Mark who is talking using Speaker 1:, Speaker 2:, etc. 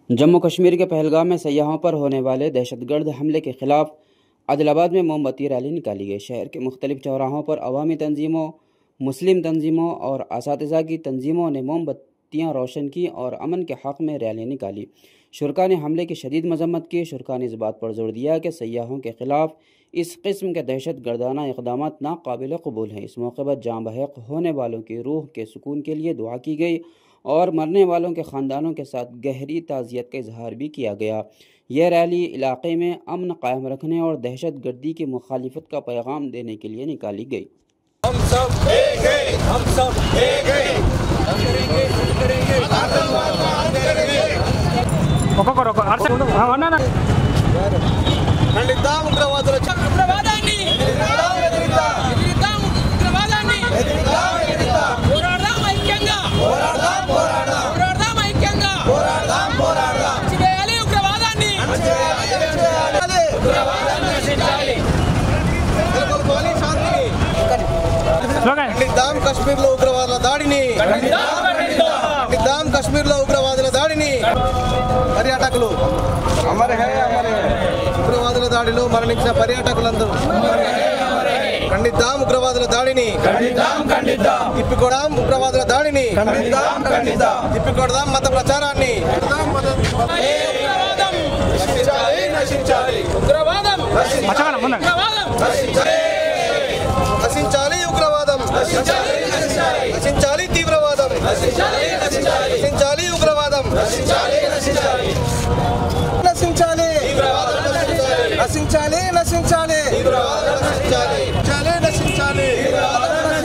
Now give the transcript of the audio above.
Speaker 1: जम्मू कश्मीर के पहलगाम में सयाहों पर होने वाले दहशतगर्द हमले के खिलाफ आदिलाबाद में मोमबत्ती रैली निकाली गई। शहर के मुख्तलिफ चौराहों पर अवामी तंजीमों, मुस्लिम तंजीमों और असातिज़ा की तंजीमों ने मोमबत्तियाँ रोशन की और अमन के हक़ में रैली निकाली। शुरका ने हमले की शदीद मजम्मत की। शुरका ने इस बात पर जोर दिया कि सयाहों के खिलाफ इस किस्म के दहशत गर्दाना इक़दाम नाकाबिल कबूल हैं। इस मौके पर जाँ बहक होने वालों की रूह के सुकून के लिए दुआ की गई और मरने वालों के ख़ानदानों के साथ गहरी ताज़ियत का इजहार भी किया गया। यह रैली इलाक़े में अमन कायम रखने और दहशत गर्दी की मुखालिफत का पैगाम देने के लिए निकाली गई।
Speaker 2: हम सब एक हैं, हम सब एक हैं, हम करेंगे आतंकवाद को अंत करेंगे। ఖండిద్దాం ఉగ్రవాదుల ఉగ్రవాదాన్ని పోరాడదాం ఐక్యంగా చేయాలి ఉగ్రవాదాన్ని ఖండిద్దాం కశ్మీర్లో ఉగ్రవాదుల దాడిని ఖండిద్దాం కశ్మీర్లో ఉగ్రవాదుల దాడిని పర్యాటకులు ఉగ్రవాదుల దాడిలో మరణించిన పర్యాటకులందరూ ఖండిద్దాం ఉగ్రవాదుల దాడిని తిప్పికొడదాం ఉగ్రవాదుల దాడిని తిప్పికొడదాం మత ప్రచారాన్ని నశించాలి ఉగ్రవాదం నశించాలి తీవ్రవాదం